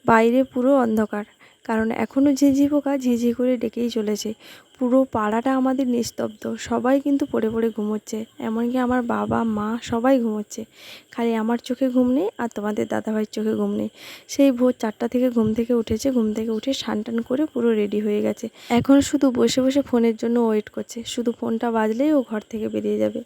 বাইরে পুরো অন্ধকার, কারণ এখনও ঝিঝি পোকা ঝিঝি করে ডেকেই চলেছে। পুরো পাড়াটা আমাদের নিস্তব্ধ, সবাই কিন্তু পড়ে পড়ে ঘুমোচ্ছে, এমনকি আমার বাবা মা সবাই ঘুমোচ্ছে। খালি আমার চোখে ঘুম নেই আর তোমাদের দাদাভাইয়ের চোখে ঘুম নেই। সেই ভোর 4টা থেকে ঘুম থেকে উঠেছে, ঘুম থেকে উঠে স্নান টান করে পুরো রেডি হয়ে গেছে। এখন শুধু বসে বসে ফোনের জন্য ওয়েট করছে, শুধু ফোনটা বাজলেই ও ঘর থেকে বেরিয়ে যাবে।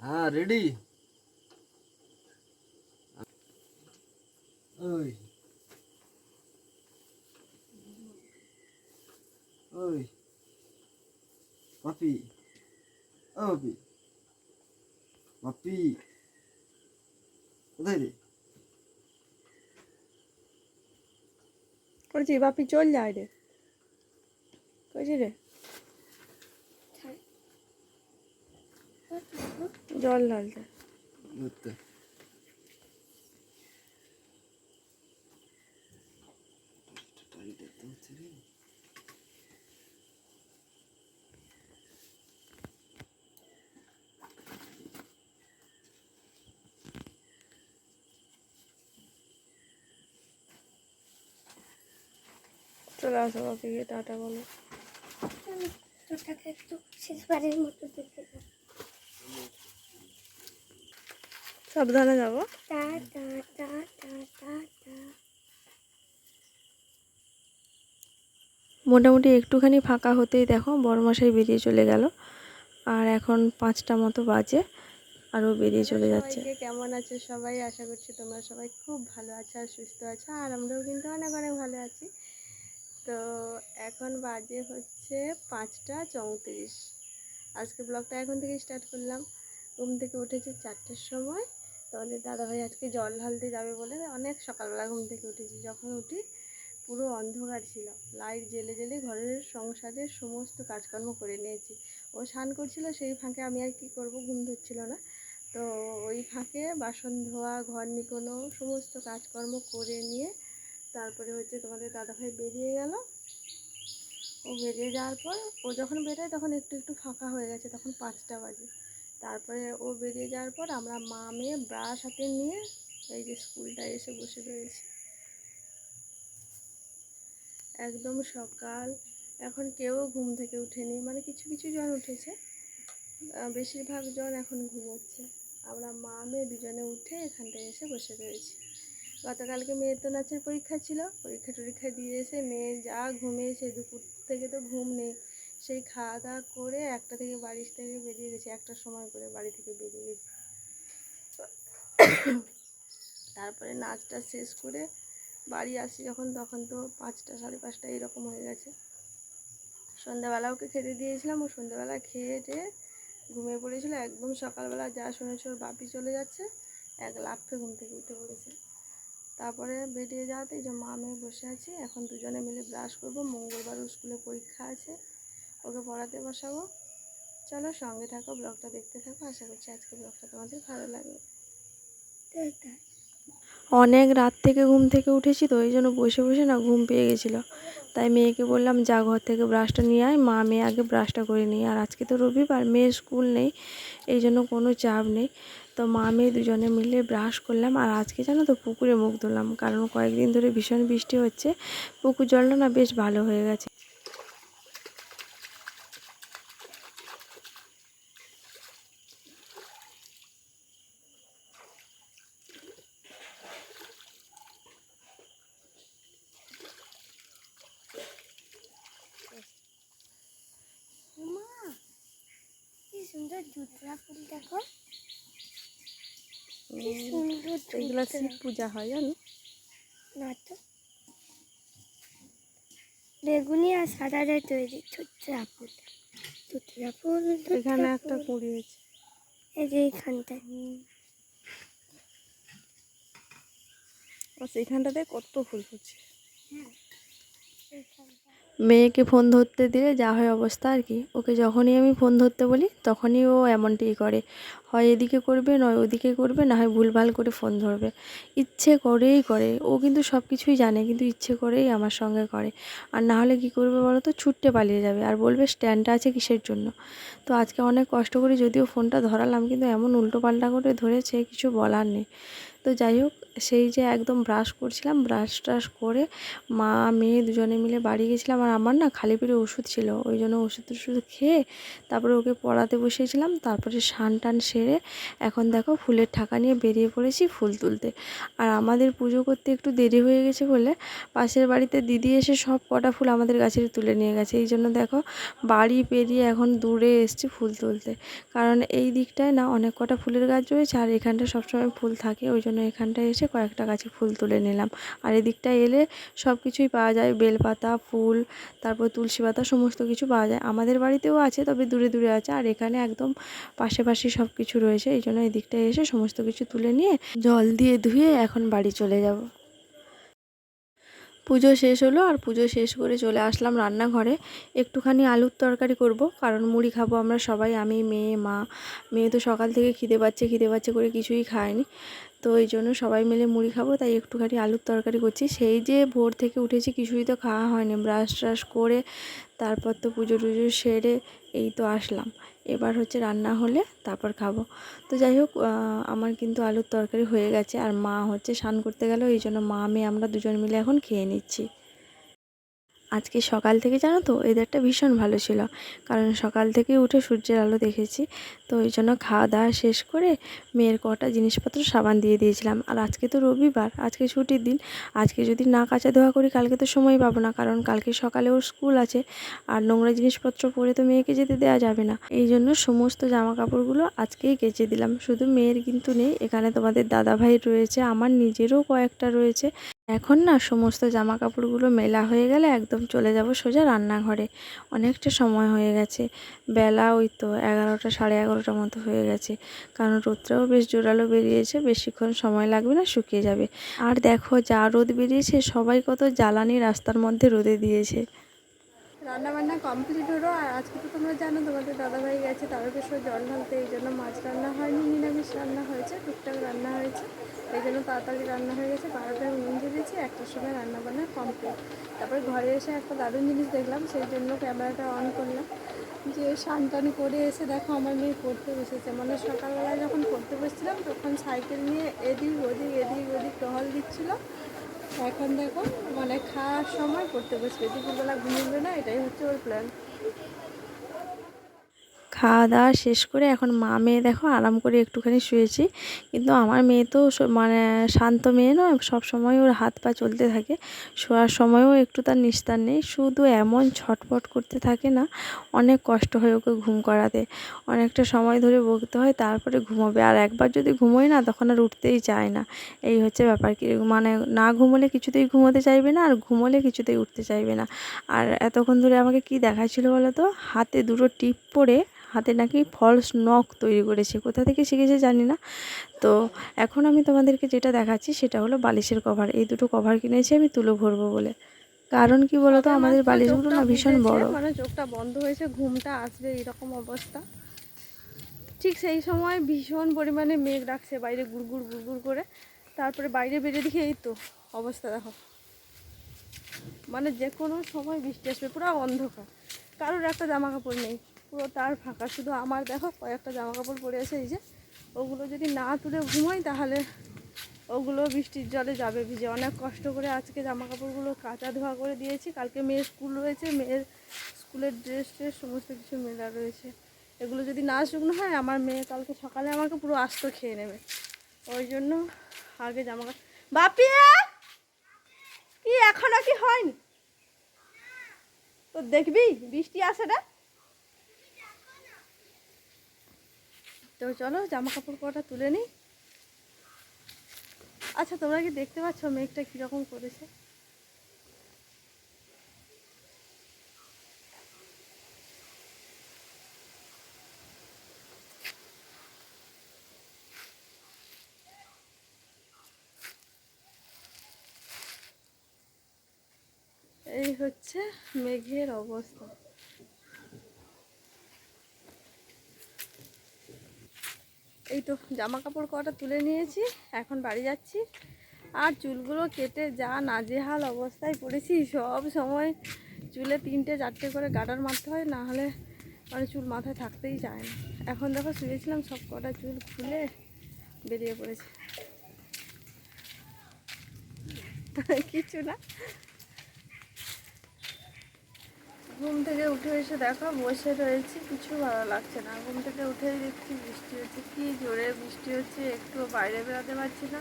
হ্যাঁ রেডি। ওই ওই পাপি, ও পাপি, পাপি কোথায় রে? করছি বাপি চল যায় রে, কইছি রে জল ঢালতে। ধরতে চলে আসো, বাপি গিয়ে টাটা বলো। তোটাকে একটু শেষবারের মতো দেখে দাও। সাবধানে যাবো। টা টা টা টা টা টা। মোটামুটি একটুখানি ফাঁকা হতেই দেখো বড়মশাই বেরিয়ে চলে গেল, আর এখন 5টা মতো বাজে আরও বেরিয়ে চলে যাচ্ছে। কেমন আছো সবাই? আশা করছি তোমরা সবাই খুব ভালো আছো আর সুস্থ আছো, আর আমরাও কিন্তু অনেক অনেক ভালো আছি। তো এখন বাজে হচ্ছে 5টা 34। আজকে ব্লগটা এখন থেকে স্টার্ট করলাম। ঘুম থেকে উঠেছি 4টার সময়। তোমাদের দাদাভাই আজকে জল ঢালতে যাবে বলে অনেক সকালবেলা ঘুম থেকে উঠেছি। যখন উঠি পুরো অন্ধকার ছিল, লাইট জেলে জেলে ঘরের সংসারের সমস্ত কাজকর্ম করে নিয়েছি। ও স্নান করছিল, সেই ফাঁকে আমি আর কি করব, ঘুম ধরছিল না। তো ওই ফাঁকে বাসন ধোয়া, ঘর নিকোনো সমস্ত কাজকর্ম করে নিয়ে তারপরে হচ্ছে তোমাদের দাদাভাই বেরিয়ে গেল। ও বেরিয়ে যাওয়ার পর, ও যখন বেরোয় তখন একটু একটু ফাঁকা হয়ে গেছে, তখন 5টা বাজে। তারপরে ও বেরিয়ে যাওয়ার পর আমরা মা মেয়ে ব্রাশ হাতে নিয়ে এই যে স্কুলটায় এসে বসে রয়েছি। একদম সকাল, এখন কেউ ঘুম থেকে উঠেনি, মানে কিছু কিছু জন উঠেছে, বেশিরভাগ জন এখন ঘুমোচ্ছে। আমরা মা মেয়ে দুজনে উঠে এখানটায় এসে বসে রয়েছি। গতকালকে মেয়ের তো নাচের পরীক্ষা ছিল, পরীক্ষা দিয়ে এসে মেয়ে যা ঘুমিয়েছে, দুপুর থেকে তো ঘুম নেই। সেই খাওয়া দাওয়া করে 1টা থেকে বাড়ি থেকে বেরিয়ে গেছি, 1টার সময় করে বাড়ি থেকে বেরিয়ে গেছি। তারপরে নাচটা শেষ করে বাড়ি আসি যখন, তখন তো 5টা 5:30 এরকম হয়ে গেছে। সন্ধ্যাবেলা ওকে খেতে দিয়েছিলাম, ও সন্ধ্যাবেলা খেয়ে টেয়ে ঘুমিয়ে পড়েছিল। একদম সকালবেলা যা শুনেছি ওর বাপি চলে যাচ্ছে, এক লাফে ঘুম থেকে উঠে পড়েছে। তারপরে বেরিয়ে যাওয়াতে যে মা মেয়ে বসে আছি, এখন দুজনে মিলে ব্রাশ করব। মঙ্গলবারও স্কুলে পরীক্ষা আছে, ওকে পড়াতে বসাবো। চলো সঙ্গে থাকো, ব্লগটা দেখতে থাকো, আশা করছি আজকে ব্লগটা তোমাদের ভালো লাগবে। অনেক রাত থেকে ঘুম থেকে উঠেছি তো, ওই জন্য বসে বসে না ঘুম পেয়ে গেছিলো। তাই মেয়েকে বললাম যা ঘর থেকে ব্রাশটা নিয়ে আয়, মা মেয়ে আগে ব্রাশটা করে নিই। আর আজকে তো রবিবার, মেয়ের স্কুল নেই, এই জন্য কোনো চাপ নেই। তো মা মেয়ে দুজনে মিলে ব্রাশ করলাম। আর আজকে জানো তো পুকুরে মুখ ধুলাম, কারণ কয়েকদিন ধরে ভীষণ বৃষ্টি হচ্ছে, পুকুর জলটা না বেশ ভালো হয়ে গেছে। মা, কি সুন্দর দুধরা ফুল দেখো, কি সুন্দর। এগুলো শিব পূজা হয় জানো না তো, বেগুনি আর সাদারে তৈরি দুধরা ফুল। দুধরা ফুল, এখানে একটা কুঁড়ি হয়েছে, এই যে এইখানটায়। সেইখানটাতে কত ফুল ফুটছে। মেয়েকে ফোন ধরতে দিলে যা হয় অবস্থা আর কি। ওকে যখনই আমি ফোন ধরতে বলি তখনই ও এমনটিই করে, হয় এদিকে করবে নয় ওদিকে করবে, না হয় ভুলভাল করে ফোন ধরবে। ইচ্ছে করেই করে ও, কিন্তু সব কিছুই জানে কিন্তু ইচ্ছে করেই আমার সঙ্গে করে। আর না হলে কী করবে বলো তো, ছুট্টে পালিয়ে যাবে আর বলবে স্ট্যান্ডটা আছে কিসের জন্য। তো আজকে অনেক কষ্ট করে যদিও ফোনটা ধরালাম, কিন্তু এমন উল্টোপাল্টা করে ধরেছে কিছু বলার নেই। তো যাই হোক, সেই যে একদম ব্রাশ করছিলাম, ব্রাশ ট্রাশ করে মা মেয়ে দুজনে মিলে বাড়ি গেছিলাম। আর আমার না খালি পেটে ওষুধ ছিল, ওই জন্য ওষুধ টষুধ খেয়ে তারপরে ওকে পড়াতে বসিয়েছিলাম। তারপরে স্নান টান সেরে এখন দেখো ফুলের ঠাকা নিয়ে বেরিয়ে পড়েছি ফুল তুলতে। আর আমাদের পুজো করতে একটু দেরি হয়ে গেছে বলে পাশের বাড়িতে দিদি এসে সব কটা ফুল আমাদের গাছের তুলে নিয়ে গেছে। এই জন্য দেখো বাড়ি পেরিয়ে এখন দূরে এসছি ফুল তুলতে। কারণ এই দিকটায় না অনেক কটা ফুলের গাছ রয়েছে আর এখানটা সবসময় ফুল থাকে, ওই জন্য এখানটায় এসে কয়েকটা গাছে ফুল তুলে নিলাম। আর এদিকটায় এলে সব কিছুই পাওয়া যায়, বেলপাতা, ফুল, তারপর তুলসী পাতা, সমস্ত কিছু পাওয়া যায়। আমাদের বাড়িতেও আছে, তবে দূরে দূরে আছে, আর এখানে একদম পাশাপাশি সব কিছু রয়েছে। এই জন্য এই দিকটায় এসে সমস্ত কিছু তুলে নিয়ে জল দিয়ে ধুয়ে এখন বাড়ি চলে যাব। পুজো শেষ হলো আর পুজো শেষ করে চলে আসলাম রান্নাঘরে। একটুখানি আলুর তরকারি করব, কারণ মুড়ি খাবো আমরা সবাই, আমি মেয়ে মা। মেয়ে তো সকাল থেকে খিদে পাচ্ছে করে কিছুই খায়নি, তো এই জন্য সবাই মিলে মুড়ি খাবো, তাই একটুখানি আলুর তরকারি করছি। সেই যে ভোর থেকে উঠেছি কিছুই তো খাওয়া হয়নি, ব্রাশ ট্রাশ করে তারপর তো পুজো টুজো সেরে এই তো আসলাম। এবার হচ্ছে রান্না হলে তারপর খাবো। তো যাই হোক, আমার কিন্তু আলুর তরকারি হয়ে গেছে আর মা হচ্ছে স্নান করতে গেল, এই জন্য মা মেয়ে আমরা দুজন মিলে এখন খেয়ে নিচ্ছি। আজকে সকাল থেকে জানো তো ওয়েদারটা ভীষণ ভালো ছিল, কারণ সকাল থেকে উঠে সূর্যের আলো দেখেছি। তো ওই জন্য খাওয়া দাওয়া শেষ করে মেয়ের কটা জিনিসপত্র সাবান দিয়ে দিয়েছিলাম। আর আজকে তো রবিবার, আজকে ছুটির দিন। আজকে যদি না কাচা ধোয়া করি কালকে তো সময় পাবো না, কারণ কালকে সকালে ওর স্কুল আছে। আর নোংরা জিনিসপত্র পরে তো মেয়েকে যেতে দেওয়া যাবে না, এই জন্য সমস্ত জামা কাপড়গুলো আজকেই কেচে দিলাম। শুধু মেয়ের কিন্তু নেই, এখানে তোমাদের দাদাভাই রয়েছে, আমার নিজেরও কয়েকটা রয়েছে। এখন না সমস্ত জামা কাপড়গুলো মেলা হয়ে গেলে একদম চলে যাব সোজা রান্নাঘরে। অনেকটা সময় হয়ে গেছে, বেলা ওই তো 11টা 11:30 মতো হয়ে গেছে, কারণ রোদটাও বেশ জোরালো বেরিয়েছে, বেশিক্ষণ সময় লাগবে না, শুকিয়ে যাবে। আর দেখো যা রোদ বেরিয়েছে, সবাই কত জ্বালানি রাস্তার মধ্যে রোদে দিয়েছে। রান্না বান্না কমপ্লিট হলো। আর আজকে তো তোমরা জানো তোমাদের দাদাভাই গেছে তারকেশ্বর জল ঢালতে, এই জন্য মাছ রান্না হয়নি, নিরামিষ রান্না হয়েছে, টুকটাক রান্না হয়েছে। এই জন্য তাড়াতাড়ি রান্না হয়ে গেছে, 12টায় উনুন দিয়েছি, 1টার সময় রান্না বান্না কমপ্লিট। তারপরে ঘরে এসে একটা দারুণ জিনিস দেখলাম, সেই জন্য ক্যামেরাটা অন করলাম। যে স্নান টান করে এসে দেখো আমার মেয়ে পড়তে বসেছে। মানে সকালবেলায় যখন পড়তে বসছিলাম তখন সাইকেল নিয়ে এদিক ওদিক টহল দিচ্ছিল। এখন দেখো মানে খাওয়ার সময় পড়তে বসবে, দুপুরবেলা ঘুমোবে না, এটাই হচ্ছে ওর প্ল্যান। খাওয়া দাওয়া শেষ করে এখন মা মেয়ে দেখো আরাম করে একটুখানি শুয়েছি। কিন্তু আমার মেয়ে তো মানে শান্ত মেয়ে নয়, সব সময় ওর হাত পা চলতে থাকে। শোয়ার সময়ও একটু তার নিস্তার নেই, শুধু এমন ছটপট করতে থাকে না, অনেক কষ্ট হয় ওকে ঘুম করাতে। অনেকটা সময় ধরে বকতে হয় তারপরে ঘুমোবে, আর একবার যদি ঘুমোয় না তখন আর উঠতেই চায় না। এই হচ্ছে ব্যাপার, কি মানে না ঘুমোলে কিছুতেই ঘুমোতে চাইবে না, আর ঘুমোলে কিছুতেই উঠতে চাইবে না। আর এতক্ষণ ধরে আমাকে কি দেখাচ্ছিল বলো তো, হাতে দুটো টিপ পরে হাতে নাকি ফলস নখ তৈরি করেছে, কোথা থেকে শিখেছে জানি না। তো এখন আমি তোমাদেরকে যেটা দেখাচ্ছি সেটা হলো বালিশের কভার। এই দুটো কভার কিনেছি আমি তুলো ভরবো বলে। কারণ কি বলতো, আমাদের বালিশগুলো না ভীষণ বড়, মানে চোখটা বন্ধ হয়েছে, ঘুমটা আসবে এরকম অবস্থা। ঠিক সেই সময় ভীষণ পরিমাণে মেঘ ডাকছে বাইরে, গুড়গুড় গুড়গুড় করে। তারপরে বাইরে বেরিয়ে দেখি এই তো অবস্থা দেখো, মানে যে কোনো সময় বৃষ্টি আসবে, পুরো অন্ধকার। কারোর একটা জামা কাপড় নেই, পুরো তার ফাঁকা। শুধু আমার দেখো কয়েকটা জামা কাপড় পরে আছে, এই যে ওগুলো যদি না তুলে ঘুমোই তাহলে ওগুলো বৃষ্টির জলে যাবে ভিজে। অনেক কষ্ট করে আজকে জামা কাপড়গুলো কাচা ধোয়া করে দিয়েছি। কালকে মেয়ের স্কুল রয়েছে, মেয়ের স্কুলের ড্রেস ট্রেস সমস্ত কিছু মেলা রয়েছে। এগুলো যদি না শুকনো হয় আমার মেয়ে কালকে সকালে আমাকে পুরো আস্ত খেয়ে নেবে, ওই জন্য আগে জামা কাপড়। বাপিয়া কি এখনো কি হয়নি তো, দেখবি বৃষ্টি আসে না তো, চলো জামা কাপড় কটা তুলে নিই। আচ্ছা তোমরা কি দেখতে পাচ্ছ মেঘটা কীরকম করেছে? এই এই হচ্ছে মেঘের অবস্থা। এই তো জামা কাপড় কটা তুলে নিয়েছি, এখন বাড়ি যাচ্ছি। আর চুলগুলো কেটে যা নাজেহাল অবস্থায় পড়েছি, সব সময় চুলে 3-4টে করে গার্ডার মারতে হয়, না হলে মানে চুল মাথায় থাকতেই চায় না। এখন দেখো শুয়েছিলাম, সব কটা চুল খুলে বেরিয়ে পড়েছে। কিছু না, ঘুম থেকে উঠে এসে দেখো বসে রয়েছি, কিছু ভালো লাগছে না। ঘুম থেকে উঠেই দেখছি বৃষ্টি হচ্ছে, কি জোরে বৃষ্টি হচ্ছে, একটু বাইরে বেরোতে পারছি না।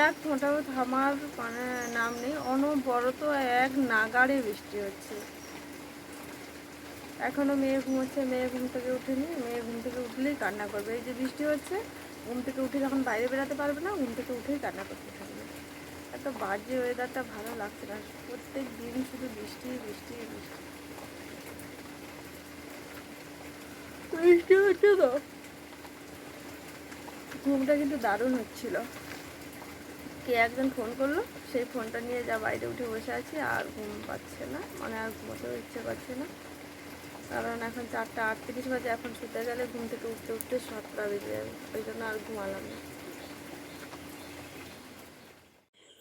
এক ফোঁটাও থামার মানে নাম নেই, অনবরত এক নাগাড়ে বৃষ্টি হচ্ছে। এখনও মেয়ে ঘুমোচ্ছে, মেয়ে ঘুম থেকে উঠেনি, মেয়ে ঘুম থেকে উঠলেই কান্না করবে। এই যে বৃষ্টি হচ্ছে, ঘুম থেকে উঠে যখন বাইরে বেরোতে পারবে না, ঘুম থেকে উঠেই কান্না করতে থাকবে। এত বাজে ওয়েদারটা, ভালো লাগছে না, প্রত্যেক দিন শুধু বৃষ্টি বৃষ্টি বৃষ্টি বৃষ্টি হচ্ছে তো। ঘুমটা কিন্তু দারুণ হচ্ছিল। কে একজন ফোন করলো, সেই ফোনটা নিয়ে যা বাইরে উঠে বসে আছি, আর ঘুম পাচ্ছে না, মানে আর ঘুমোতেও ইচ্ছে পাচ্ছে না। কারণ এখন 4:38 বাজে, এখন শুতে গেলে ঘুম থেকে উঠতে উঠতে 7টা বেজে যাবে, ওই জন্য আর ঘুমালাম না।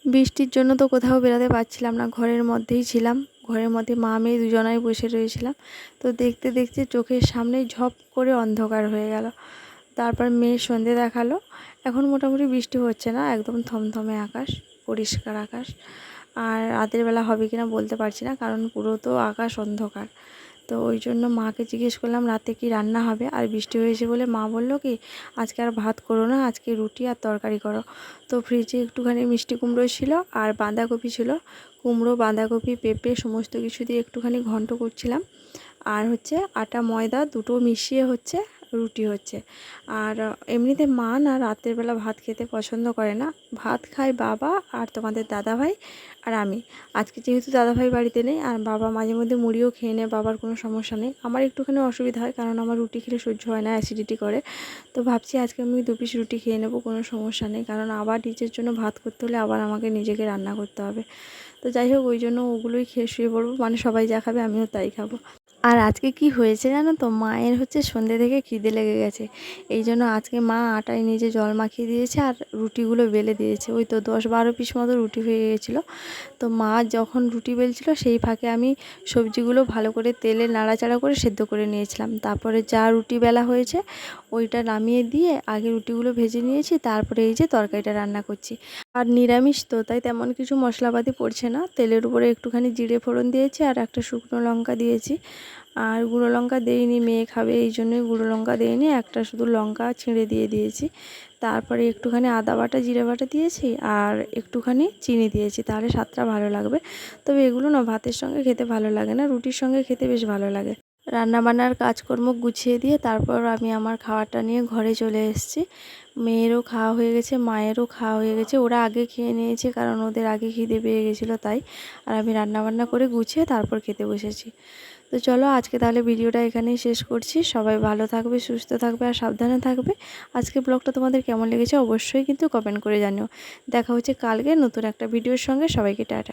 বৃষ্টির জন্য তো কোথাও বেরোতে পারছিলাম না, ঘরের মধ্যেই ছিলাম। ঘরের মধ্যে মা মেয়ে দুজনাই বসে রয়েছিলাম। তো দেখতে দেখতে চোখের সামনে ঝপ করে অন্ধকার হয়ে গেল। তারপর মেয়ের সন্ধে দেখালো। এখন মোটামুটি বৃষ্টি হচ্ছে না, একদম থমথমে আকাশ, পরিষ্কার আকাশ। আর রাতের বেলা হবে কিনা বলতে পারছি না, কারণ পুরো তো আকাশ অন্ধকার। তো ওই জন্য মাকে জিজ্ঞেস করলাম রাতে কি রান্না হবে, আর বৃষ্টি হয়েছে বলে মা বললো কি আজকে আর ভাত করো না, আজকে রুটি আর তরকারি করো। তো ফ্রিজে একটুখানি মিষ্টি কুমড়ো ছিল আর বাঁধাকপি ছিল। কুমড়ো, বাঁধাকপি, পেঁপে সমস্ত কিছু দিয়ে একটুখানি ঘন্ট করছিলাম। আর হচ্ছে আটা ময়দা দুটো মিশিয়ে হচ্ছে রুটি হচ্ছে। আর এমনিতে মা না রাতের বেলা ভাত খেতে পছন্দ করে না, ভাত খায় বাবা আর তোমাদের দাদাভাই আর আমি। আজকে যেহেতু দাদাভাই বাড়িতে নেই, আর বাবা মাঝে মধ্যে মুড়িও খেয়ে নেয়, বাবার কোনো সমস্যা নেই। আমার একটুখানি অসুবিধা হয়, কারণ আমার রুটি খেলে সহ্য হয় না, অ্যাসিডিটি করে। তো ভাবছি আজকে আমি 2 পিস রুটি খেয়ে নেবো, কোনো সমস্যা নেই, কারণ আবার নিজের জন্য ভাত করতে হলে আবার আমাকে নিজেকে রান্না করতে হবে। তো যাই হোক, ওই জন্য ওগুলোই খেয়ে শুয়ে পড়বো, মানে সবাই যা খাবে আমিও তাই খাবো। আর আজকে কি হয়েছে জানো তো, মায়ের হচ্ছে সন্ধ্যে থেকে খিদে লেগে গেছে। এই জন্য আজকে মা আটায় নিজে জল মাখিয়ে দিয়েছে আর রুটিগুলো বেলে দিয়েছে। ওই তো 10-12 পিস মতো রুটি হয়ে গেছিলো। তো মা যখন রুটি বেলছিল সেই ফাঁকে আমি সবজিগুলো ভালো করে তেলে নাড়াচাড়া করে সেদ্ধ করে নিয়েছিলাম। তারপরে যা রুটি বেলা হয়েছে ওইটা নামিয়ে দিয়ে আগে রুটিগুলো ভেজে নিয়েছি, তারপরে এই যে তরকারিটা রান্না করছি। আর নিরামিষ তো, তাই তেমন কিছু মশলাপাতি পড়ছে না। তেলের উপরে একটুখানি জিরে ফোড়ন দিয়েছি আর একটা শুকনো লঙ্কা দিয়েছি। আর গুঁড়ো লঙ্কা দেইনি, মেয়ে খাবে এই জন্যই গুঁড়ো লঙ্কা দেইনি, একটা শুধু লঙ্কা ছিঁড়ে দিয়েছি। তারপরে একটুখানি আদা বাটা জিরে বাটা দিয়েছি আর একটুখানি চিনি দিয়েছি, তাহলে স্বাদটা ভালো লাগবে। তবে এগুলো না ভাতের সঙ্গে খেতে ভালো লাগে না, রুটির সঙ্গে খেতে বেশ ভালো লাগে। রান্নাবান্নার কাজকর্ম গুছিয়ে দিয়ে তারপর আমি আমার খাবারটা নিয়ে ঘরে চলে এসেছি। মেয়েরও খাওয়া হয়ে গেছে, মায়েরও খাওয়া হয়ে গেছে, ওরা আগে খেয়ে নিয়েছে কারণ ওদের আগে খিদে পেয়ে গেছিলো তাই। আর আমি রান্নাবান্না করে গুছিয়ে তারপর খেতে বসেছি। তো চলো আজকে তাহলে ভিডিওটা এখানেই শেষ করছি। সবাই ভালো থাকবে, সুস্থ থাকবে আর সাবধানে থাকবে। আজকে ব্লগটা তোমাদের কেমন লেগেছে অবশ্যই কিন্তু কমেন্ট করে জানিও। দেখা হচ্ছে কালকে নতুন একটা ভিডিওর সঙ্গে। সবাইকে টাটা।